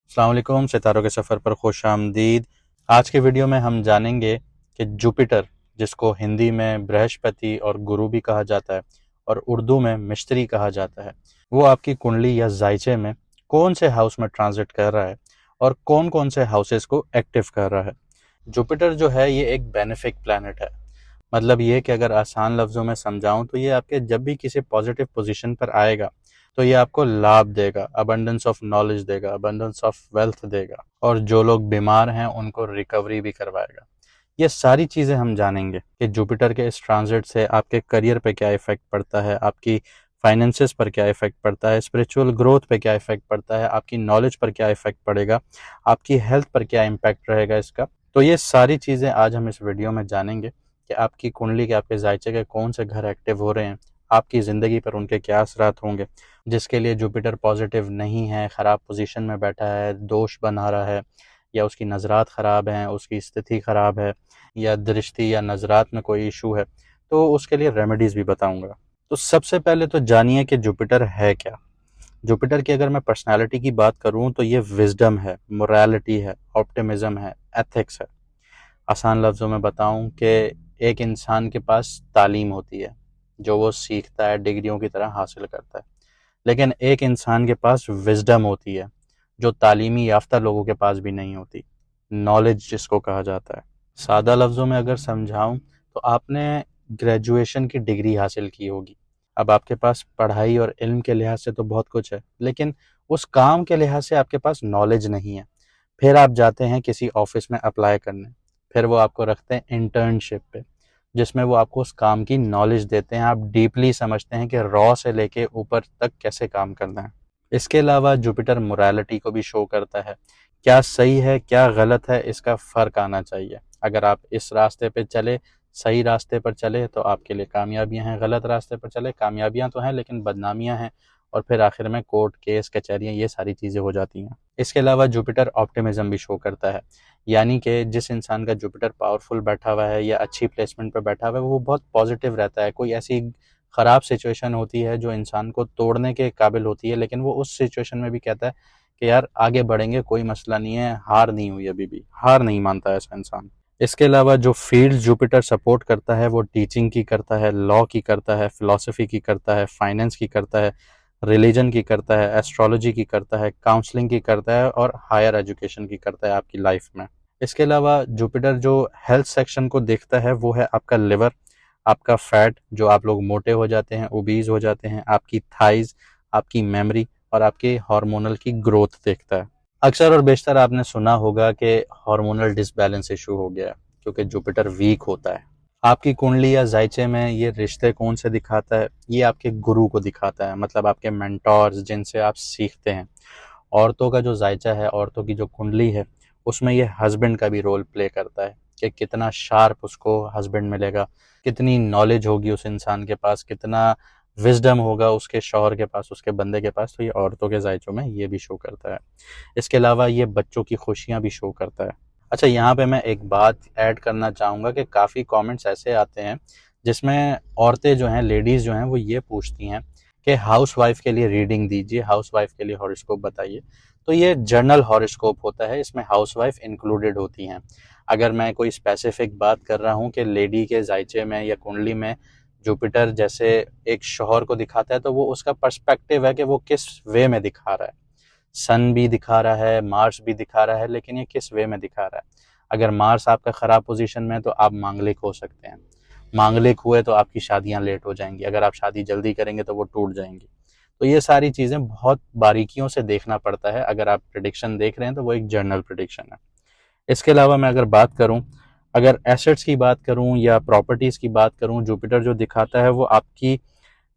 अस्सलाम वालेकुम, सितारों के सफ़र पर खुश आमदीद। आज के वीडियो में हम जानेंगे कि जुपिटर, जिसको हिंदी में बृहस्पति और गुरु भी कहा जाता है और उर्दू में मिस्त्री कहा जाता है, वो आपकी कुंडली या जायचे में कौन से हाउस में ट्रांजिट कर रहा है और कौन कौन से हाउसेस को एक्टिव कर रहा है। जुपिटर जो है ये एक बेनिफिक प्लैनेट है। मतलब ये कि अगर आसान लफ्ज़ों में समझाऊं तो ये आपके जब भी किसी पॉजिटिव पोजीशन पर आएगा तो ये आपको लाभ देगा, अबंडेंस ऑफ नॉलेज देगा, अबंडेंस ऑफ वेल्थ देगा, और जो लोग बीमार हैं उनको रिकवरी भी करवाएगा। ये सारी चीज़ें हम जानेंगे कि जुपिटर के इस ट्रांजिट से आपके करियर पे क्या इफेक्ट पड़ता है, आपकी फाइनेंसेस पर क्या इफेक्ट पड़ता है, स्पिरिचुअल ग्रोथ पे क्या इफेक्ट पड़ता है, आपकी नॉलेज पर क्या इफेक्ट पड़ेगा, आपकी हेल्थ पर क्या इम्पैक्ट रहेगा इसका। तो ये सारी चीज़ें आज हम इस वीडियो में जानेंगे कि आपकी कुंडली के, आपके जायचे के कौन से घर एक्टिव हो रहे हैं, आपकी ज़िंदगी पर उनके क्या असरात होंगे। जिसके लिए जुपिटर पॉजिटिव नहीं है, ख़राब पोजीशन में बैठा है, दोष बना रहा है, या उसकी नज़रात ख़राब हैं, उसकी स्थिति ख़राब है, या दृष्टि या नज़रात में कोई इशू है, तो उसके लिए रेमेडीज़ भी बताऊंगा। तो सबसे पहले तो जानिए कि जुपिटर है क्या। जुपिटर की अगर मैं पर्सनालिटी की बात करूं तो ये विजडम है, मोरालिटी है, ऑप्टिमिज्म है, एथिक्स है। आसान लफ्ज़ों में बताऊं कि एक इंसान के पास तालीम होती है जो वो सीखता है, डिग्रियों की तरह हासिल करता है, लेकिन एक इंसान के पास विजडम होती है जो तालीमी याफ्ता लोगों के पास भी नहीं होती, नॉलेज जिसको कहा जाता है। सादा लफ्ज़ों में अगर समझाऊं तो आपने ग्रेजुएशन की डिग्री हासिल की होगी, अब आपके पास पढ़ाई और इल्म के लिहाज से तो बहुत कुछ है, लेकिन उस काम के लिहाज से आपके पास नॉलेज नहीं है। फिर आप जाते हैं किसी ऑफिस में अप्लाई करने, फिर वो आपको रखते हैं इंटर्नशिप पे, जिसमें वो आपको उस काम की नॉलेज देते हैं, आप डीपली समझते हैं कि रॉ से लेके ऊपर तक कैसे काम करना है। इसके अलावा जुपिटर मोरालिटी को भी शो करता है, क्या सही है क्या गलत है इसका फ़र्क आना चाहिए। अगर आप इस रास्ते पे चले, सही रास्ते पर चले तो आपके लिए कामयाबियां हैं, गलत रास्ते पर चले कामयाबियां तो हैं लेकिन बदनामियां हैं, और फिर आखिर में कोर्ट केस कचहरियां, ये सारी चीज़ें हो जाती हैं। इसके अलावा जुपिटर ऑप्टिमिज्म भी शो करता है, यानी कि जिस इंसान का जुपिटर पावरफुल बैठा हुआ है या अच्छी प्लेसमेंट पर बैठा हुआ है वो बहुत पॉजिटिव रहता है। कोई ऐसी ख़राब सिचुएशन होती है जो इंसान को तोड़ने के काबिल होती है, लेकिन वो उस सिचुएशन में भी कहता है कि यार आगे बढ़ेंगे, कोई मसला नहीं है, हार नहीं हुई, अभी भी हार नहीं मानता ऐसा इंसान। इसके अलावा जो फील्ड जुपिटर सपोर्ट करता है वो टीचिंग की करता है, लॉ की करता है, फिलॉसफी की करता है, फाइनेंस की करता है, रिलीजन की करता है, एस्ट्रोलॉजी की करता है, काउंसलिंग की करता है, और हायर एजुकेशन की करता है आपकी लाइफ में। इसके अलावा जुपिटर जो हेल्थ सेक्शन को देखता है वो है आपका लिवर, आपका फैट, जो आप लोग मोटे हो जाते हैं, ओबीज हो जाते हैं, आपकी थाइज, आपकी मेमोरी और आपके हार्मोनल की ग्रोथ देखता है। अक्सर और बेशतर आपने सुना होगा कि हार्मोनल डिसबैलेंस इशू हो गया है क्योंकि जुपिटर वीक होता है। आपकी कुंडली या जायचे में ये रिश्ते कौन से दिखाता है, ये आपके गुरु को दिखाता है, मतलब आपके मेंटोर्स जिनसे आप सीखते हैं। औरतों का जो जायचा है, औरतों की जो कुंडली है, उसमें ये हस्बैंड का भी रोल प्ले करता है कि कितना शार्प उसको हस्बैंड मिलेगा, कितनी नॉलेज होगी उस इंसान के पास, कितना विजडम होगा उसके शौहर के पास, उसके बंदे के पास। तो ये औरतों के जायचों में ये भी शो करता है। इसके अलावा ये बच्चों की खुशियां भी शो करता है। अच्छा, यहाँ पे मैं एक बात ऐड करना चाहूँगा कि काफ़ी कमेंट्स ऐसे आते हैं जिसमें औरतें जो हैं, लेडीज़ जो हैं, वो ये पूछती हैं कि हाउस वाइफ के लिए रीडिंग दीजिए, हाउस वाइफ के लिए हॉरोस्कोप बताइए। तो ये जर्नल हॉरोस्कोप होता है, इसमें हाउस वाइफ इंक्लूडेड होती हैं। अगर मैं कोई स्पेसिफिक बात कर रहा हूँ कि लेडी के जायचे में या कुंडली में जुपिटर जैसे एक शौहर को दिखाता है, तो वो उसका पर्सपेक्टिव है कि वो किस वे में दिखा रहा है। सन भी दिखा रहा है, मार्स भी दिखा रहा है, लेकिन ये किस वे में दिखा रहा है। अगर मार्स आपका ख़राब पोजीशन में है तो आप मांगलिक हो सकते हैं, मांगलिक हुए तो आपकी शादियां लेट हो जाएंगी, अगर आप शादी जल्दी करेंगे तो वो टूट जाएंगी। तो ये सारी चीज़ें बहुत बारीकियों से देखना पड़ता है। अगर आप प्रिडिक्शन देख रहे हैं तो वो एक जर्नल प्रिडिक्शन है। इसके अलावा मैं अगर बात करूं, अगर एसेट्स की बात करूं या प्रॉपर्टीज़ की बात करूं, जुपिटर जो दिखाता है वो आपकी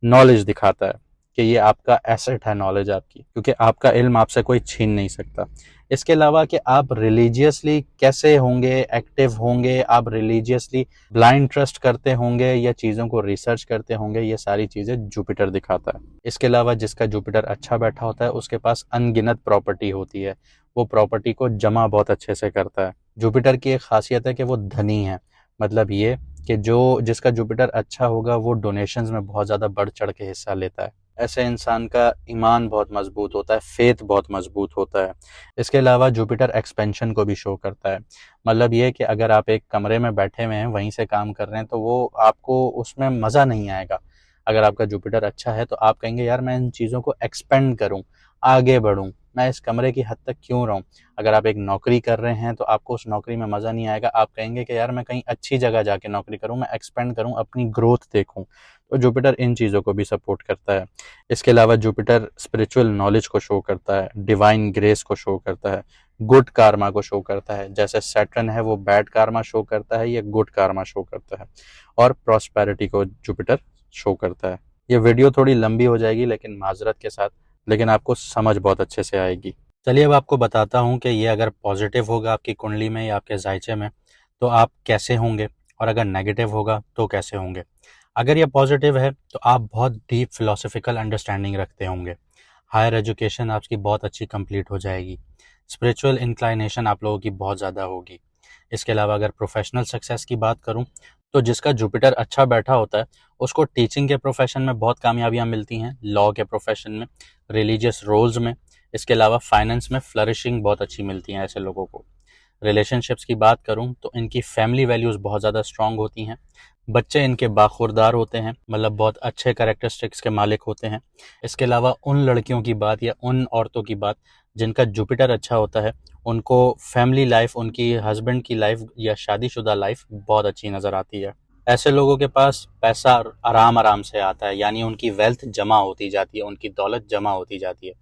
नॉलेज दिखाता है कि ये आपका एसेट है, नॉलेज आपकी, क्योंकि आपका इल्म आपसे कोई छीन नहीं सकता। इसके अलावा कि आप रिलीजियसली कैसे होंगे, एक्टिव होंगे, आप रिलीजियसली ब्लाइंड ट्रस्ट करते होंगे या चीज़ों को रिसर्च करते होंगे, ये सारी चीज़ें जुपिटर दिखाता है। इसके अलावा जिसका जुपिटर अच्छा बैठा होता है उसके पास अनगिनत प्रॉपर्टी होती है, वो प्रॉपर्टी को जमा बहुत अच्छे से करता है। जुपिटर की एक खासियत है कि वो धनी है, मतलब ये कि जो जिसका जुपिटर अच्छा होगा वो डोनेशंस में बहुत ज़्यादा बढ़ चढ़ के हिस्सा लेता है। ऐसे इंसान का ईमान बहुत मजबूत होता है, फेथ बहुत मजबूत होता है। इसके अलावा जुपिटर एक्सपेंशन को भी शो करता है। मतलब ये कि अगर आप एक कमरे में बैठे हुए हैं, वहीं से काम कर रहे हैं, तो वो आपको उसमें मज़ा नहीं आएगा। अगर आपका जुपिटर अच्छा है तो आप कहेंगे यार मैं इन चीज़ों को एक्सपेंड करूं, आगे बढ़ूं, मैं इस कमरे की हद तक क्यों रहूं। अगर आप एक नौकरी कर रहे हैं तो आपको उस नौकरी में मज़ा नहीं आएगा, आप कहेंगे कि यार मैं कहीं अच्छी जगह जाके नौकरी करूं, मैं एक्सपेंड करूं, अपनी ग्रोथ देखूं। तो जुपिटर इन चीज़ों को भी सपोर्ट करता है। इसके अलावा जुपिटर स्पिरिचुअल नॉलेज को शो करता है, डिवाइन ग्रेस को शो करता है, गुड कार्मा को शो करता है। जैसे सैटर्न है वो बैड कार्मा शो करता है, ये गुड कार्मा शो करता है। और प्रॉस्पेरिटी को जुपिटर शो करता है। ये वीडियो थोड़ी लंबी हो जाएगी लेकिन माजरत के साथ, लेकिन आपको समझ बहुत अच्छे से आएगी। चलिए अब आपको बताता हूँ कि ये अगर पॉजिटिव होगा आपकी कुंडली में या आपके जायचे में तो आप कैसे होंगे, और अगर नेगेटिव होगा तो कैसे होंगे। अगर ये पॉजिटिव है तो आप बहुत डीप फिलोसफिकल अंडरस्टैंडिंग रखते होंगे, हायर एजुकेशन आपकी बहुत अच्छी कंप्लीट हो जाएगी, स्पिरिचुअल इंक्लाइनेशन आप लोगों की बहुत ज़्यादा होगी। इसके अलावा अगर प्रोफेशनल सक्सेस की बात करूं तो जिसका जुपिटर अच्छा बैठा होता है उसको टीचिंग के प्रोफेशन में बहुत कामयाबियां मिलती हैं, लॉ के प्रोफेशन में, रिलीजियस रोल्स में। इसके अलावा फाइनेंस में फ्लरिशिंग बहुत अच्छी मिलती है ऐसे लोगों को। रिलेशनशिप्स की बात करूं तो इनकी फैमिली वैल्यूज़ बहुत ज़्यादा स्ट्रांग होती हैं, बच्चे इनके बाखुरदार होते हैं, मतलब बहुत अच्छे कैरेक्टरिस्टिक्स के मालिक होते हैं। इसके अलावा उन लड़कियों की बात या उन औरतों की बात जिनका जुपिटर अच्छा होता है, उनको फैमिली लाइफ, उनकी हस्बैंड की लाइफ या शादीशुदा लाइफ बहुत अच्छी नज़र आती है। ऐसे लोगों के पास पैसा आराम आराम से आता है, यानी उनकी वेल्थ जमा होती जाती है, उनकी दौलत जमा होती जाती है।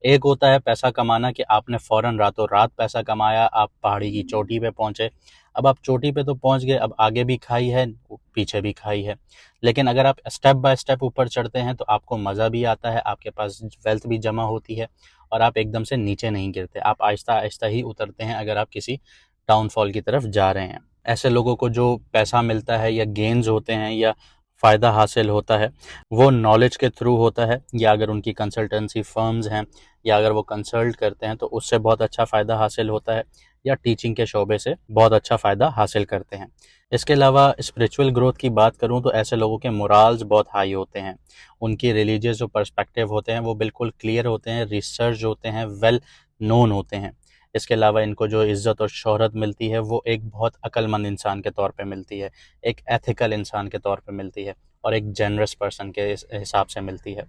एक होता है पैसा कमाना कि आपने फौरन रातों रात पैसा कमाया, आप पहाड़ी की चोटी पे पहुंचे। अब आप चोटी पे तो पहुंच गए, अब आगे भी खाई है, पीछे भी खाई है। लेकिन अगर आप स्टेप बाय स्टेप ऊपर चढ़ते हैं तो आपको मज़ा भी आता है, आपके पास वेल्थ भी जमा होती है और आप एकदम से नीचे नहीं गिरते, आप आहिस्ता आहिस्ता ही उतरते हैं अगर आप किसी डाउनफॉल की तरफ जा रहे हैं। ऐसे लोगों को जो पैसा मिलता है या गेन्स होते हैं या फ़ायदा हासिल होता है वो नॉलेज के थ्रू होता है, या अगर उनकी कंसल्टेंसी फर्म्स हैं या अगर वो कंसल्ट करते हैं तो उससे बहुत अच्छा फ़ायदा हासिल होता है, या टीचिंग के शोबे से बहुत अच्छा फ़ायदा हासिल करते हैं। इसके अलावा स्पिरिचुअल ग्रोथ की बात करूं तो ऐसे लोगों के मोराल्स बहुत हाई होते हैं, उनकी रिलीजियस जो पर्सपेक्टिव होते हैं वो बिल्कुल क्लियर होते हैं, रिसर्च होते हैं, वेल नोन होते हैं। इसके अलावा इनको जो इज़्ज़त और शोहरत मिलती है वो एक बहुत अक्लमंद इंसान के तौर पे मिलती है, एक एथिकल इंसान के तौर पे मिलती है और एक जेनरस पर्सन के हिसाब से मिलती है।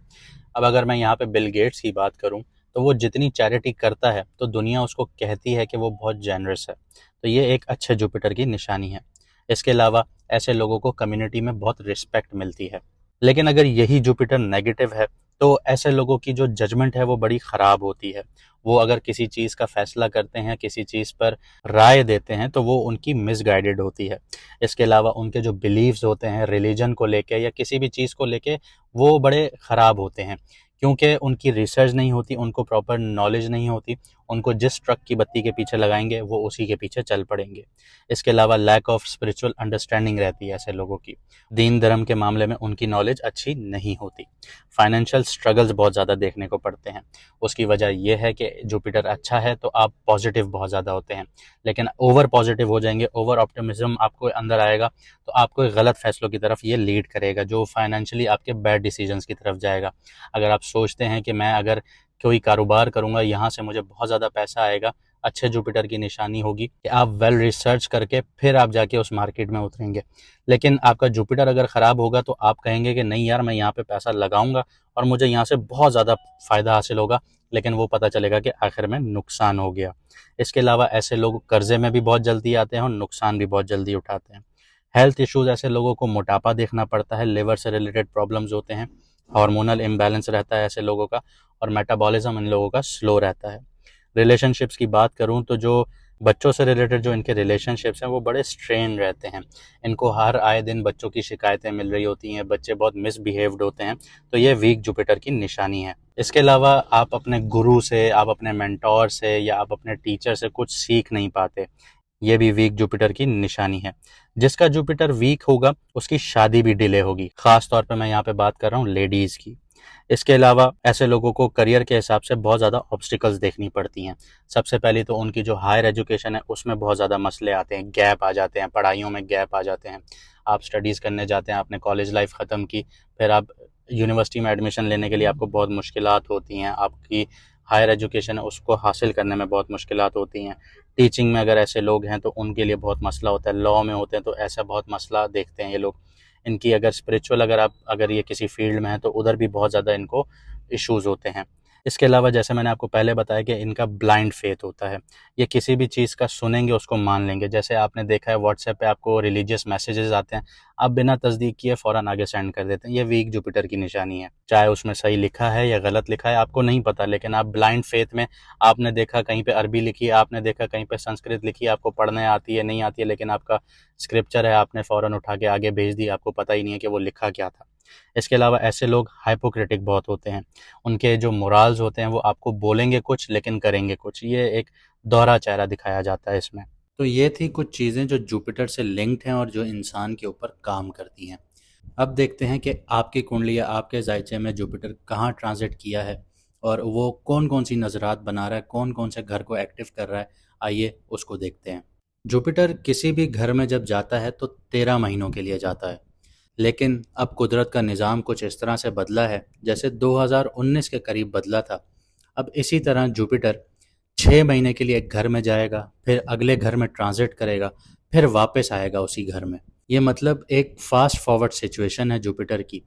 अब अगर मैं यहाँ पे बिल गेट्स की बात करूँ तो वो जितनी चैरिटी करता है तो दुनिया उसको कहती है कि वो बहुत जेनरस है, तो ये एक अच्छे जुपिटर की निशानी है। इसके अलावा ऐसे लोगों को कम्युनिटी में बहुत रिस्पेक्ट मिलती है। लेकिन अगर यही जुपिटर नेगेटिव है तो ऐसे लोगों की जो जजमेंट है वो बड़ी ख़राब होती है। वो अगर किसी चीज़ का फैसला करते हैं, किसी चीज़ पर राय देते हैं तो वो उनकी मिसगाइडेड होती है। इसके अलावा उनके जो बिलीव्स होते हैं रिलीजन को लेके या किसी भी चीज़ को लेके वो बड़े ख़राब होते हैं, क्योंकि उनकी रिसर्च नहीं होती, उनको प्रॉपर नॉलेज नहीं होती, उनको जिस ट्रक की बत्ती के पीछे लगाएंगे वो उसी के पीछे चल पड़ेंगे। इसके अलावा लैक ऑफ स्पिरिचुअल अंडरस्टैंडिंग रहती है ऐसे लोगों की, दीन धर्म के मामले में उनकी नॉलेज अच्छी नहीं होती। फाइनेंशियल स्ट्रगल्स बहुत ज़्यादा देखने को पड़ते हैं। उसकी वजह यह है कि जुपिटर अच्छा है तो आप पॉजिटिव बहुत ज़्यादा होते हैं, लेकिन ओवर पॉजिटिव हो जाएंगे, ओवर ऑप्टिमिज्म आपको अंदर आएगा तो आपको गलत फैसलों की तरफ ये लीड करेगा जो फाइनेंशियली आपके बैड डिसीजंस की तरफ जाएगा। अगर आप सोचते हैं कि मैं अगर कोई कारोबार करूंगा यहाँ से मुझे बहुत ज़्यादा पैसा आएगा, अच्छे जुपिटर की निशानी होगी कि आप वेल रिसर्च करके फिर आप जाके उस मार्केट में उतरेंगे। लेकिन आपका जुपिटर अगर ख़राब होगा तो आप कहेंगे कि नहीं यार मैं यहाँ पे पैसा लगाऊंगा और मुझे यहाँ से बहुत ज़्यादा फ़ायदा हासिल होगा, लेकिन वो पता चलेगा कि आखिर में नुकसान हो गया। इसके अलावा ऐसे लोग कर्जे में भी बहुत जल्दी आते हैं और नुकसान भी बहुत जल्दी उठाते हैं। हेल्थ इश्यूज़, ऐसे लोगों को मोटापा देखना पड़ता है, लिवर से रिलेटेड प्रॉब्लम्स होते हैं, हार्मोनल इम्बैलेंस रहता है ऐसे लोगों का, और मेटाबॉलिज्म इन लोगों का स्लो रहता है। रिलेशनशिप्स की बात करूं तो जो बच्चों से रिलेटेड जो इनके रिलेशनशिप्स हैं वो बड़े स्ट्रेन रहते हैं, इनको हर आए दिन बच्चों की शिकायतें मिल रही होती हैं, बच्चे बहुत मिसबिहेव्ड होते हैं, तो ये वीक जुपिटर की निशानी है। इसके अलावा आप अपने गुरु से, आप अपने मेंटोर से या आप अपने टीचर से कुछ सीख नहीं पाते, ये भी वीक जुपिटर की निशानी है। जिसका जुपिटर वीक होगा उसकी शादी भी डिले होगी, खास तौर पे मैं यहाँ पे बात कर रहा हूँ लेडीज़ की। इसके अलावा ऐसे लोगों को करियर के हिसाब से बहुत ज़्यादा ऑब्स्टिकल्स देखनी पड़ती हैं। सबसे पहले तो उनकी जो हायर एजुकेशन है उसमें बहुत ज़्यादा मसले आते हैं, गैप आ जाते हैं, पढ़ाइयों में गैप आ जाते हैं। आप स्टडीज़ करने जाते हैं, आपने कॉलेज लाइफ ख़त्म की, फिर आप यूनिवर्सिटी में एडमिशन लेने के लिए आपको बहुत मुश्किलात होती हैं, आपकी हायर एजुकेशन है उसको हासिल करने में बहुत मुश्किलात होती हैं। टीचिंग में अगर ऐसे लोग हैं तो उनके लिए बहुत मसला होता है, लॉ में होते हैं तो ऐसा बहुत मसला देखते हैं ये लोग। इनकी अगर स्पिरिचुअल अगर ये किसी फील्ड में है तो उधर भी बहुत ज़्यादा इनको इश्यूज़ होते हैं। इसके अलावा जैसे मैंने आपको पहले बताया कि इनका ब्लाइंड फेथ होता है, ये किसी भी चीज़ का सुनेंगे उसको मान लेंगे। जैसे आपने देखा है व्हाट्सएप पे आपको रिलीजियस मैसेजेस आते हैं, आप बिना तस्दीक किए फ़ौरन आगे सेंड कर देते हैं, ये वीक जुपिटर की निशानी है। चाहे उसमें सही लिखा है या गलत लिखा है आपको नहीं पता, लेकिन आप ब्लाइंड फेथ में, आपने देखा कहीं पे अरबी लिखी है, आपने देखा कहीं पे संस्कृत लिखी है, आपको पढ़ने आती है नहीं आती है, लेकिन आपका स्क्रिप्चर है आपने फ़ौरन उठा के आगे भेज दी, आपको पता ही नहीं है कि वो लिखा क्या था। इसके अलावा ऐसे लोग हाइपोक्रिटिक बहुत होते हैं, उनके जो मोराल्स होते हैं वो आपको बोलेंगे कुछ लेकिन करेंगे कुछ, ये एक दोहरा चेहरा दिखाया जाता है इसमें। तो ये थी कुछ चीज़ें जो जुपिटर से लिंक्ड हैं और जो इंसान के ऊपर काम करती हैं। अब देखते हैं कि आपकी कुंडली या आपके जायचे में जुपिटर कहाँ ट्रांजिट किया है और वो कौन कौन सी नज़रात बना रहा है, कौन कौन से घर को एक्टिव कर रहा है। आइए उसको देखते हैं। जुपिटर किसी भी घर में जब जाता है तो 13 महीनों के लिए जाता है, लेकिन अब कुदरत का निज़ाम कुछ इस तरह से बदला है जैसे 2019 के करीब बदला था। अब इसी तरह जुपिटर 6 महीने के लिए एक घर में जाएगा, फिर अगले घर में ट्रांजिट करेगा, फिर वापस आएगा उसी घर में। ये मतलब एक फास्ट फॉरवर्ड सिचुएशन है जुपिटर की,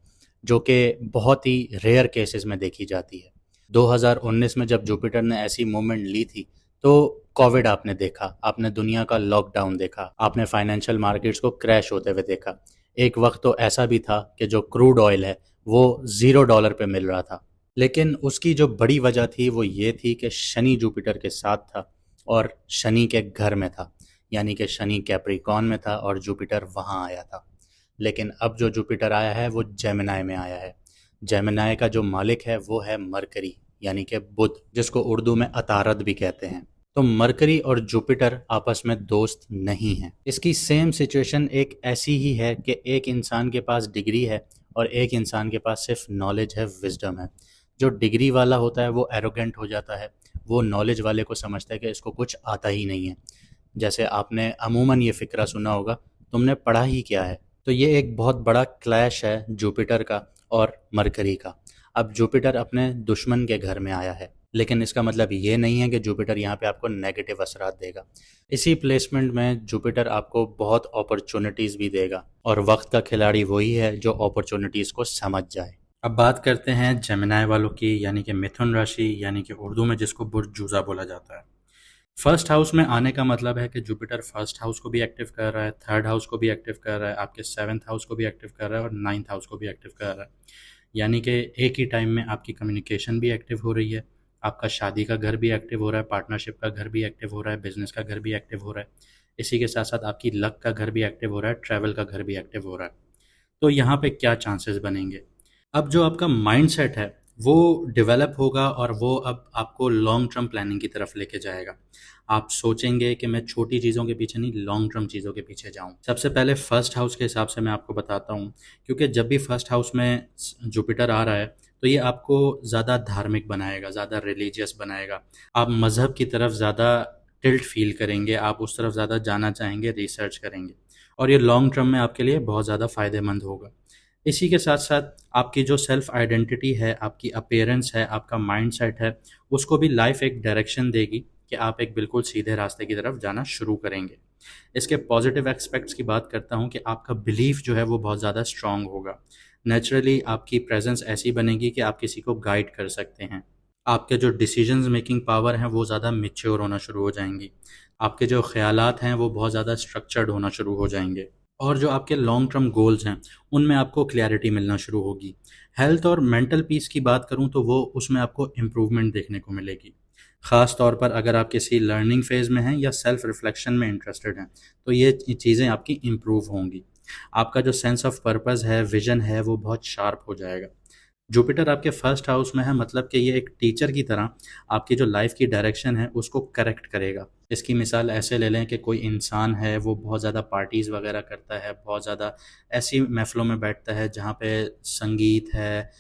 जो कि बहुत ही रेयर केसेस में देखी जाती है। 2019 में जब जुपिटर ने ऐसी मूवमेंट ली थी तो कोविड आपने देखा, आपने दुनिया का लॉकडाउन देखा, आपने फाइनेंशियल मार्केट्स को क्रैश होते हुए देखा। एक वक्त तो ऐसा भी था कि जो क्रूड ऑयल है वो $0 पे मिल रहा था। लेकिन उसकी जो बड़ी वजह थी वो ये थी कि शनि जुपिटर के साथ था और शनि के घर में था, यानी कि शनि कैप्रिकॉर्न में था और जुपिटर वहाँ आया था। लेकिन अब जो जुपिटर आया है वो जेमिनाई में आया है। जेमिनाई का जो मालिक है वो है मरकरी, यानी कि बुध, जिसको उर्दू में अतारद भी कहते हैं। तो मरकरी और जुपिटर आपस में दोस्त नहीं हैं। इसकी सेम सिचुएशन एक ऐसी ही है कि एक इंसान के पास डिग्री है और एक इंसान के पास सिर्फ नॉलेज है, विजडम है। जो डिग्री वाला होता है वो एरोगेंट हो जाता है, वो नॉलेज वाले को समझता है कि इसको कुछ आता ही नहीं है। जैसे आपने अमूमन ये फ़िक्रा सुना होगा, तुमने पढ़ा ही क्या है। तो ये एक बहुत बड़ा क्लैश है जुपिटर का और मरकरी का। अब जुपिटर अपने दुश्मन के घर में आया है, लेकिन इसका मतलब ये नहीं है कि जुपिटर यहाँ पे आपको नेगेटिव असरात देगा। इसी प्लेसमेंट में जुपिटर आपको बहुत अपॉर्चुनिटीज़ भी देगा, और वक्त का खिलाड़ी वही है जो अपॉर्चुनिटीज़ को समझ जाए। अब बात करते हैं जेमिनाई वालों की, यानी कि मिथुन राशि, यानी कि उर्दू में जिसको बुर्ज जूजा बोला जाता है। फर्स्ट हाउस में आने का मतलब है कि जुपिटर फर्स्ट हाउस को भी एक्टिव कर रहा है, थर्ड हाउस को भी एक्टिव कर रहा है, आपके सेवन्थ हाउस को भी एक्टिव कर रहा है और नाइन्थ हाउस को भी एक्टिव कर रहा है। यानी कि एक ही टाइम में आपकी कम्युनिकेशन भी एक्टिव हो रही है, आपका शादी का घर भी एक्टिव हो रहा है, पार्टनरशिप का घर भी एक्टिव हो रहा है, बिजनेस का घर भी एक्टिव हो रहा है। इसी के साथ साथ आपकी लक का घर भी एक्टिव हो रहा है, ट्रैवल का घर भी एक्टिव हो रहा है। तो यहाँ पे क्या चांसेस बनेंगे? अब जो आपका माइंडसेट है वो डेवलप होगा और वो अब आपको लॉन्ग टर्म प्लानिंग की तरफ लेके जाएगा। आप सोचेंगे कि मैं छोटी चीज़ों के पीछे नहीं, लॉन्ग टर्म चीज़ों के पीछे जाऊं। सबसे पहले फर्स्ट हाउस के हिसाब से मैं आपको बताता हूं, क्योंकि जब भी फर्स्ट हाउस में जुपिटर आ रहा है तो ये आपको ज़्यादा धार्मिक बनाएगा, ज़्यादा रिलीजियस बनाएगा। आप मज़हब की तरफ ज़्यादा टिल्ट फील करेंगे, आप उस तरफ ज़्यादा जाना चाहेंगे, रिसर्च करेंगे, और ये लॉन्ग टर्म में आपके लिए बहुत ज़्यादा फ़ायदेमंद होगा। इसी के साथ साथ आपकी जो सेल्फ आइडेंटिटी है, आपकी अपीयरेंस है, आपका माइंडसेट है, उसको भी लाइफ एक डायरेक्शन देगी कि आप एक बिल्कुल सीधे रास्ते की तरफ जाना शुरू करेंगे। इसके पॉजिटिव एस्पेक्ट्स की बात करता हूँ कि आपका बिलीफ जो है वो बहुत ज़्यादा स्ट्रांग होगा। नेचुरली आपकी प्रेजेंस ऐसी बनेगी कि आप किसी को गाइड कर सकते हैं। आपके जो डिसीजंस मेकिंग पावर हैं वो ज़्यादा मैच्योर होना शुरू हो जाएंगी। आपके जो ख्यालात हैं वो बहुत ज़्यादा स्ट्रक्चर्ड होना शुरू हो जाएंगे, और जो आपके लॉन्ग टर्म गोल्स हैं उनमें आपको क्लैरिटी मिलना शुरू होगी। हेल्थ और मेंटल पीस की बात करूं तो वो उसमें आपको इम्प्रूवमेंट देखने को मिलेगी। ख़ास तौर पर अगर आप किसी लर्निंग फेज़ में हैं या सेल्फ रिफ्लेक्शन में इंटरेस्टेड हैं तो ये चीज़ें आपकी इम्प्रूव होंगी। आपका जो सेंस ऑफ पर्पस है, विजन है, वो बहुत शार्प हो जाएगा। जुपिटर आपके फर्स्ट हाउस में है, मतलब कि ये एक टीचर की तरह आपकी जो लाइफ की डायरेक्शन है उसको करेक्ट करेगा। इसकी मिसाल ऐसे ले लें कि कोई इंसान है वो बहुत ज़्यादा पार्टीज़ वगैरह करता है, बहुत ज़्यादा ऐसी महफ़िलों में बैठता है जहाँ पे संगीत है,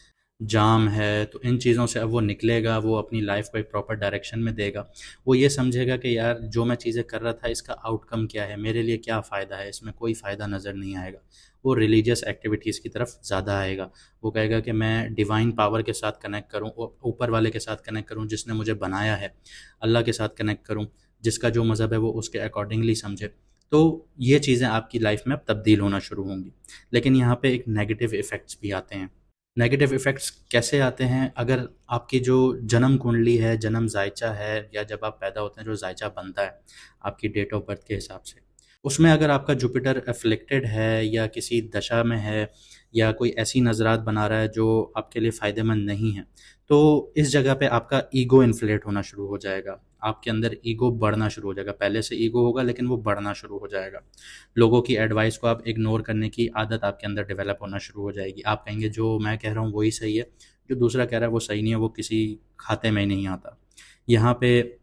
जाम है, तो इन चीज़ों से अब वो निकलेगा, वो अपनी लाइफ को एक प्रॉपर डायरेक्शन में देगा। वो ये समझेगा कि यार जो मैं चीज़ें कर रहा था इसका आउटकम क्या है, मेरे लिए क्या फ़ायदा है, इसमें कोई फ़ायदा नज़र नहीं आएगा। वो रिलीजियस एक्टिविटीज़ की तरफ ज़्यादा आएगा। वो कहेगा कि मैं डिवाइन पावर के साथ कनेक्ट करूँ, ऊपर वाले के साथ कनेक्ट करूँ जिसने मुझे बनाया है, अल्लाह के साथ कनेक्ट करूँ, जिसका जो मज़हब है वो उसके अकॉर्डिंगली समझे। तो ये चीज़ें आपकी लाइफ में अब तब्दील होना शुरू होंगी। लेकिन यहाँ पे एक नेगेटिव इफ़ेक्ट्स भी आते हैं। नेगेटिव इफ़ेक्ट्स कैसे आते हैं? अगर आपकी जो जन्म कुंडली है, जन्म ज़ायचा है, या जब आप पैदा होते हैं जो ज़ायचा बनता है आपकी डेट ऑफ बर्थ के हिसाब से, उसमें अगर आपका जुपिटर अफ़्लिक्टेड है या किसी दशा में है या कोई ऐसी नज़रात बना रहा है जो आपके लिए फ़ायदेमंद नहीं है, तो इस जगह पे आपका ईगो इन्फ्लेट होना शुरू हो जाएगा। आपके अंदर ईगो बढ़ना शुरू हो जाएगा। पहले से ईगो होगा लेकिन वो बढ़ना शुरू हो जाएगा। लोगों की एडवाइस को आप इग्नोर करने की आदत आपके अंदर डेवलप होना शुरू हो जाएगी। आप कहेंगे जो मैं कह रहा हूँ वही सही है, जो दूसरा कह रहा है वो सही नहीं है, वो किसी खाते में ही नहीं आता। यहाँ पे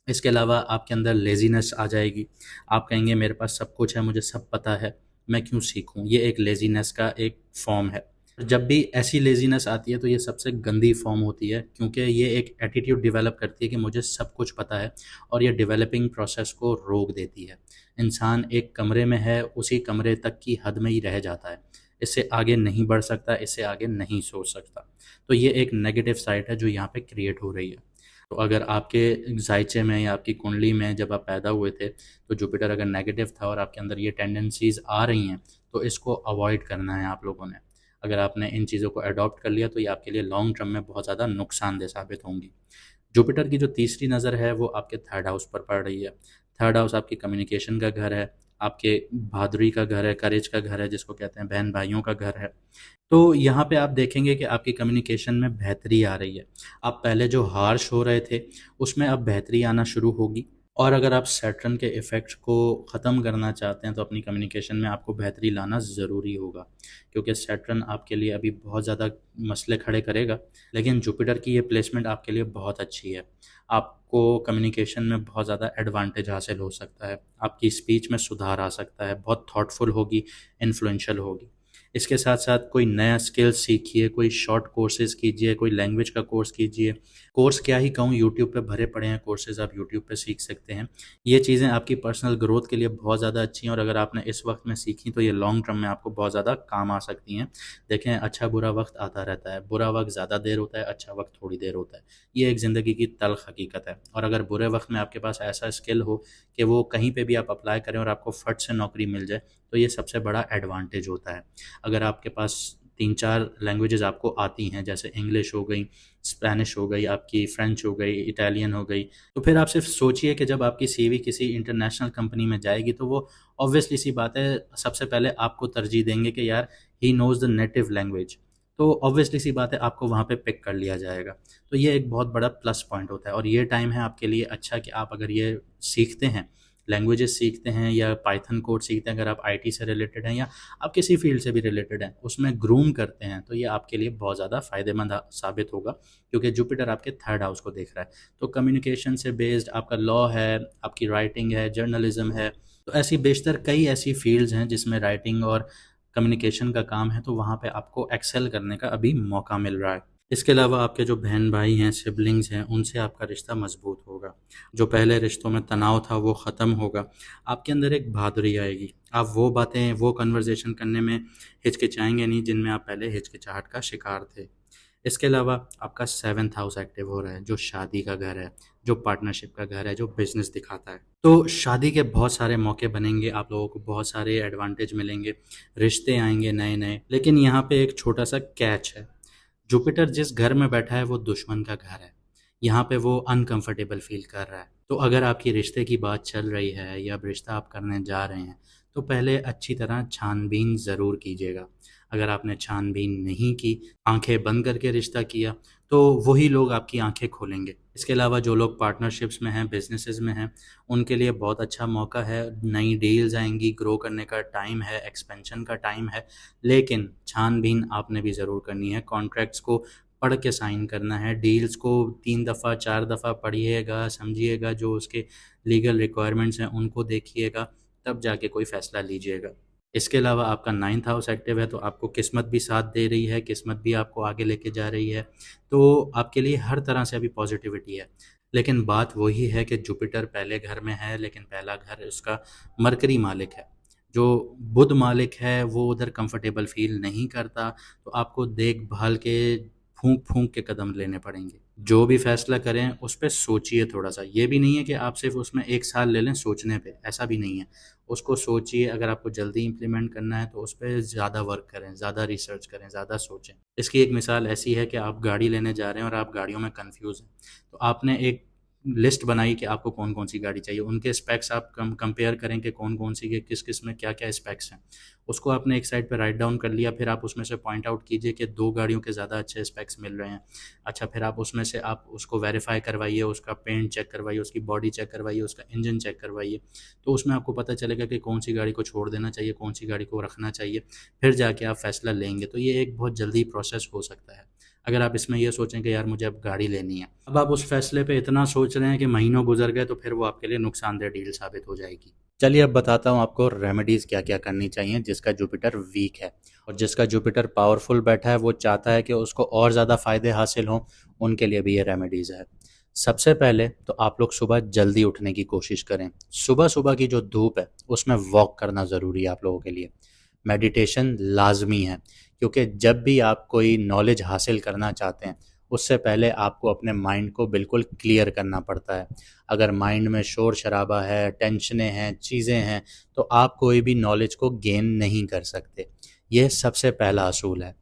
इसके अलावा आपके अंदर लेज़ीनेस आ जाएगी। आप कहेंगे मेरे पास सब कुछ है, मुझे सब पता है, मैं क्यों सीखूँ? ये एक लेज़ीनेस का एक फ़ॉर्म है। जब भी ऐसी लेज़ीनेस आती है तो ये सबसे गंदी फ़ॉर्म होती है, क्योंकि ये एक एटीट्यूड डेवलप करती है कि मुझे सब कुछ पता है, और ये डेवलपिंग प्रोसेस को रोक देती है। इंसान एक कमरे में है, उसी कमरे तक की हद में ही रह जाता है। इससे आगे नहीं बढ़ सकता, इससे आगे नहीं सोच सकता। तो ये एक नेगेटिव साइड है जो यहाँ पे क्रिएट हो रही है। तो अगर आपके ज़ायचे में या आपकी कुंडली में जब आप पैदा हुए थे, तो जुपिटर अगर नेगेटिव था और आपके अंदर ये टेंडेंसीज़ आ रही हैं, तो इसको अवॉइड करना है आप लोगों ने। अगर आपने इन चीज़ों को अडॉप्ट कर लिया तो ये आपके लिए लॉन्ग टर्म में बहुत ज़्यादा नुकसानदेह साबित होंगी। जुपिटर की जो तीसरी नज़र है वो आपके थर्ड हाउस पर पड़ रही है। थर्ड हाउस आपकी कम्युनिकेशन का घर है, आपके बहादुरी का घर है, करेज का घर है, जिसको कहते हैं बहन भाइयों का घर है। तो यहाँ पे आप देखेंगे कि आपकी कम्युनिकेशन में बेहतरी आ रही है। आप पहले जो हार्श हो रहे थे, उसमें अब बेहतरी आना शुरू होगी। और अगर आप सैटर्न के इफ़ेक्ट्स को ख़त्म करना चाहते हैं, तो अपनी कम्युनिकेशन में आपको बेहतरी लाना ज़रूरी होगा। क्योंकि सैटर्न आपके लिए अभी बहुत ज़्यादा मसले खड़े करेगा, लेकिन जुपिटर की ये प्लेसमेंट आपके लिए बहुत अच्छी है। आपको कम्युनिकेशन में बहुत ज़्यादा एडवांटेज हासिल हो सकता है। आपकी स्पीच में सुधार आ सकता है, बहुत थॉटफुल होगी, इन्फ्लुएंशियल होगी। इसके साथ-साथ कोई नया स्किल सीखिए, कोई शॉर्ट कोर्सेज़ कीजिए, कोई लैंग्वेज का कोर्स कीजिए। कोर्स क्या ही कहूँ, यूट्यूब पे भरे पड़े हैं कोर्सेज़, आप यूट्यूब पे सीख सकते हैं। ये चीज़ें आपकी पर्सनल ग्रोथ के लिए बहुत ज़्यादा अच्छी हैं, और अगर आपने इस वक़्त में सीखी तो ये लॉन्ग टर्म में आपको बहुत ज़्यादा काम आ सकती हैं। देखें, अच्छा-बुरा वक़्त आता रहता है, बुरा वक़्त ज़्यादा देर होता है, अच्छा वक़्त थोड़ी देर होता है। ये एक ज़िंदगी की तल्ख़ हकीकत है, और अगर बुरे वक़्त में आपके पास ऐसा स्किल हो कि वो कहीं पे भी आप अप्लाई करें और आपको फट से नौकरी मिल जाए, तो ये सबसे बड़ा एडवांटेज होता है। अगर आपके पास 3-4 लैंग्वेजेज़ आपको आती हैं, जैसे इंग्लिश हो गई, स्पेनिश हो गई, आपकी फ्रेंच हो गई, इटालियन हो गई, तो फिर आप सिर्फ़ सोचिए कि जब आपकी सीवी किसी इंटरनेशनल कंपनी में जाएगी तो वो ऑब्वियसली सी बात है, सबसे पहले आपको तरजीह देंगे कि यार he knows the native language. तो ऑब्वियसली सी बात है, आपको वहाँ पे पिक कर लिया जाएगा। तो ये एक बहुत बड़ा प्लस पॉइंट होता है, और ये टाइम है आपके लिए अच्छा कि आप अगर ये सीखते हैं, लैंग्वेजेस सीखते हैं या पाइथन कोड सीखते हैं, अगर आप आईटी से रिलेटेड हैं या आप किसी फील्ड से भी रिलेटेड हैं, उसमें ग्रूम करते हैं, तो ये आपके लिए बहुत ज़्यादा फ़ायदेमंद साबित होगा, क्योंकि जुपिटर आपके थर्ड हाउस को देख रहा है। तो कम्युनिकेशन से बेस्ड आपका लॉ है, आपकी राइटिंग है, जर्नलिज्म है, तो ऐसी बेशतर कई ऐसी फील्ड्स हैं जिसमें राइटिंग और कम्युनिकेशन का काम है, तो वहाँ पे आपको एक्सेल करने का अभी मौका मिल रहा है। इसके अलावा आपके जो बहन-भाई हैं, सिबलिंग्स हैं, उनसे आपका रिश्ता मज़बूत होगा। जो पहले रिश्तों में तनाव था वो ख़त्म होगा। आपके अंदर एक बहादुरी आएगी। आप वो बातें, वो कन्वर्सेशन करने में हिचकिचाएँगे नहीं जिनमें आप पहले हिचकिचाहट का शिकार थे। इसके अलावा आपका 7th हाउस एक्टिव हो रहा है, जो शादी का घर है, जो पार्टनरशिप का घर है, जो बिज़नेस दिखाता है। तो शादी के बहुत सारे मौके बनेंगे, आप लोगों को बहुत सारे एडवांटेज मिलेंगे, रिश्ते आएँगे नए-नए। लेकिन यहाँ पे एक छोटा-सा कैच है। जुपिटर जिस घर में बैठा है वो दुश्मन का घर है। यहाँ पे वो अनकंफर्टेबल फ़ील कर रहा है। तो अगर आपकी रिश्ते की बात चल रही है या अब रिश्ता आप करने जा रहे हैं, तो पहले अच्छी तरह छानबीन ज़रूर कीजिएगा। अगर आपने छानबीन नहीं की, आँखें बंद करके रिश्ता किया, तो वही लोग आपकी आँखें खोलेंगे। इसके अलावा जो लोग पार्टनरशिप्स में हैं, बिज़नेसेस में हैं, उनके लिए बहुत अच्छा मौका है। नई डील्स आएँगी, ग्रो करने का टाइम है, एक्सपेंशन का टाइम है। लेकिन छानबीन आपने भी ज़रूर करनी है, कॉन्ट्रैक्ट्स को पढ़ के साइन करना है, डील्स को 3 दफ़ा 4 दफ़ा पढ़िएगा, समझिएगा, जो उसके लीगल रिक्वायरमेंट्स हैं उनको देखिएगा, तब जाके कोई फ़ैसला लीजिएगा। इसके अलावा आपका 9th हाउस एक्टिव है, तो आपको किस्मत भी साथ दे रही है, किस्मत भी आपको आगे लेके जा रही है, तो आपके लिए हर तरह से अभी पॉजिटिविटी है। लेकिन बात वही है कि जुपिटर पहले घर में है, लेकिन पहला घर उसका मरकरी मालिक है। जो बुध मालिक है वो उधर कंफर्टेबल फील नहीं करता, तो आपको देखभाल के फूंक फूंक के कदम लेने पड़ेंगे। जो भी फैसला करें उस पर सोचिए थोड़ा सा। ये भी नहीं है कि आप सिर्फ उसमें 1 साल ले लें सोचने पे, ऐसा भी नहीं है। उसको सोचिए, अगर आपको जल्दी इम्प्लीमेंट करना है तो उस पर ज़्यादा वर्क करें, ज़्यादा रिसर्च करें, ज़्यादा सोचें। इसकी एक मिसाल ऐसी है कि आप गाड़ी लेने जा रहे हैं और आप गाड़ियों में कंफ्यूज हैं, तो आपने एक लिस्ट बनाई कि आपको कौन कौन सी गाड़ी चाहिए, उनके स्पेक्स आप कंपेयर करें कि कौन कौन सी के किस किस में क्या क्या स्पेक्स हैं। उसको आपने एक साइड पर राइट डाउन कर लिया, फिर आप उसमें से पॉइंट आउट कीजिए कि 2 गाड़ियों के ज़्यादा अच्छे स्पेक्स मिल रहे हैं। अच्छा, फिर आप उसमें से आप उसको वेरीफाई करवाइए, उसका पेंट चेक करवाइए, उसकी बॉडी चेक करवाइए, उसका इंजन चेक करवाइए। तो उसमें आपको पता चलेगा कि कौन सी गाड़ी को छोड़ देना चाहिए, कौन सी गाड़ी को रखना चाहिए। फिर जाके आप फैसला लेंगे। तो ये एक बहुत जल्दी प्रोसेस हो सकता है। अगर आप इसमें ये सोचें कि यार मुझे अब गाड़ी लेनी है, अब आप उस फैसले पे इतना सोच रहे हैं कि महीनों गुजर गए, तो फिर वो आपके लिए नुकसानदेह डील साबित हो जाएगी। चलिए अब बताता हूँ आपको रेमेडीज़ क्या क्या करनी चाहिए जिसका जुपिटर वीक है। और जिसका जुपिटर पावरफुल बैठा है वो चाहता है कि उसको और ज़्यादा फ़ायदे हासिल हों, उनके लिए भी ये रेमेडीज़ है। सबसे पहले तो आप लोग सुबह जल्दी उठने की कोशिश करें। सुबह सुबह की जो धूप है उसमें वॉक करना ज़रूरी है आप लोगों के लिए। मेडिटेशन लाजमी है, क्योंकि जब भी आप कोई नॉलेज हासिल करना चाहते हैं उससे पहले आपको अपने माइंड को बिल्कुल क्लियर करना पड़ता है। अगर माइंड में शोर शराबा है, टेंशनें हैं, चीज़ें हैं, तो आप कोई भी नॉलेज को गेन नहीं कर सकते। यह सबसे पहला असूल है।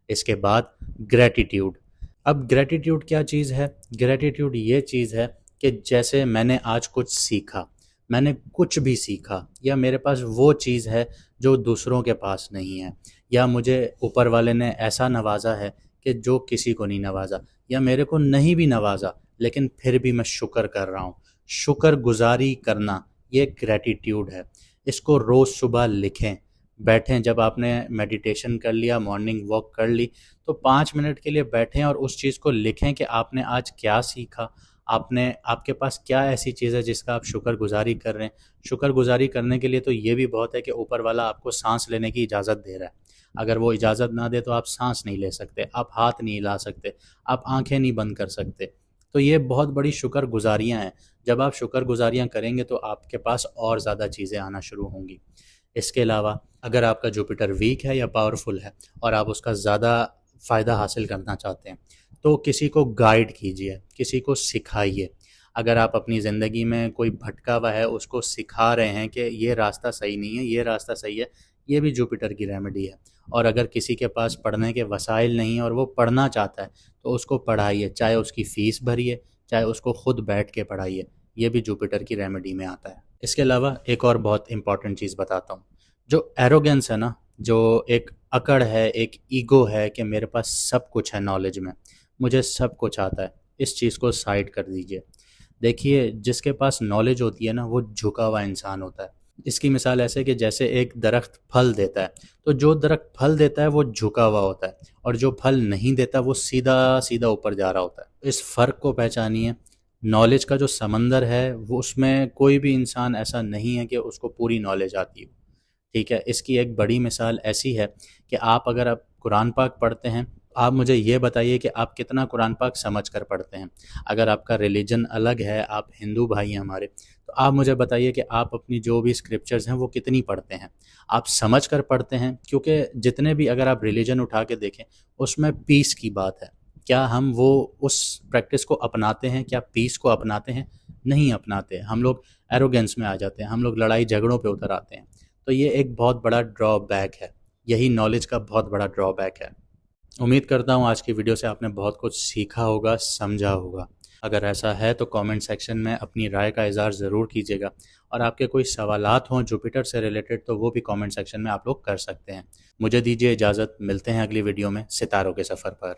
इसके बाद ग्रेटिट्यूड। अब ग्रेटिट्यूड क्या चीज़ है? ग्रेटिट्यूड ये चीज़ है कि जैसे मैंने आज कुछ सीखा, मैंने कुछ भी सीखा, या मेरे पास वो चीज़ है जो दूसरों के पास नहीं है, या मुझे ऊपर वाले ने ऐसा नवाजा है कि जो किसी को नहीं नवाजा, या मेरे को नहीं भी नवाजा लेकिन फिर भी मैं शुक्र कर रहा हूँ। शुक्रगुजारी करना ये ग्रेटिट्यूड है। इसको रोज़ सुबह लिखें। बैठें, जब आपने मेडिटेशन कर लिया, मॉर्निंग वॉक कर ली, तो 5 मिनट के लिए बैठें और उस चीज़ को लिखें कि आपने आज क्या सीखा। आपने आपके पास क्या ऐसी चीज़ है जिसका आप शुक्रगुजारी कर रहे हैं। शुक्रगुजारी करने के लिए तो ये भी बहुत है कि ऊपर वाला आपको सांस लेने की इजाज़त दे रहा है। अगर वो इजाज़त ना दे तो आप सांस नहीं ले सकते, आप हाथ नहीं हिला सकते, आप आंखें नहीं बंद कर सकते। तो ये बहुत बड़ी शुक्रगुजारियाँ हैं। जब आप शुक्रगुजारियाँ करेंगे तो आपके पास और ज़्यादा चीज़ें आना शुरू होंगी। इसके अलावा अगर आपका जुपिटर वीक है या पावरफुल है और आप उसका ज़्यादा फ़ायदा हासिल करना चाहते हैं, तो किसी को गाइड कीजिए, किसी को सिखाइए। अगर आप अपनी ज़िंदगी में कोई भटका हुआ है उसको सिखा रहे हैं कि ये रास्ता सही नहीं है, ये रास्ता सही है, ये भी जुपिटर की रेमेडी है। और अगर किसी के पास पढ़ने के वसाइल नहीं है और वो पढ़ना चाहता है तो उसको पढ़ाइए, चाहे उसकी फ़ीस भरिए, चाहे उसको खुद बैठ के पढ़ाइए। ये भी जुपिटर की रेमेडी में आता है। इसके अलावा एक और बहुत इंपॉर्टेंट चीज़ बताता हूँ। जो एरोगेंस है ना, जो एक अकड़ है, एक ईगो है कि मेरे पास सब कुछ है नॉलेज में, मुझे सब कुछ आता है, इस चीज़ को साइड कर दीजिए। देखिए, जिसके पास नॉलेज होती है ना वो झुका हुआ इंसान होता है। इसकी मिसाल ऐसे कि जैसे एक दरख्त फल देता है, तो जो दरख्त फल देता है वो झुका हुआ होता है, और जो फल नहीं देता वो सीधा सीधा ऊपर जा रहा होता है। इस फ़र्क को पहचानिए। नॉलेज का जो समंदर है वो, उसमें कोई भी इंसान ऐसा नहीं है कि उसको पूरी नॉलेज आती हो। ठीक है, इसकी एक बड़ी मिसाल ऐसी है कि आप कुरान पाक पढ़ते हैं, आप मुझे ये बताइए कि आप कितना कुरान पाक समझ कर पढ़ते हैं। अगर आपका रिलीजन अलग है, आप हिंदू भाई हैं हमारे, तो आप मुझे बताइए कि आप अपनी जो भी स्क्रिप्चर्स हैं वो कितनी पढ़ते हैं, आप समझ कर पढ़ते हैं। क्योंकि जितने भी, अगर आप रिलीजन उठा के देखें, उसमें पीस की बात है। क्या हम वो उस प्रैक्टिस को अपनाते हैं? क्या पीस को अपनाते हैं? नहीं अपनाते। हम लोग एरोगेंस में आ जाते हैं, हम लोग लड़ाई झगड़ों पे उतर आते हैं। तो ये एक बहुत बड़ा ड्रॉबैक है, यही नॉलेज का बहुत बड़ा ड्रॉबैक है। उम्मीद करता हूँ आज की वीडियो से आपने बहुत कुछ सीखा होगा, समझा होगा। अगर ऐसा है तो कमेंट सेक्शन में अपनी राय का इज़हार ज़रूर कीजिएगा, और आपके कोई सवालात हों जुपिटर से रिलेटेड तो वो भी कमेंट सेक्शन में आप लोग कर सकते हैं। मुझे दीजिए इजाज़त, मिलते हैं अगली वीडियो में सितारों के सफ़र पर।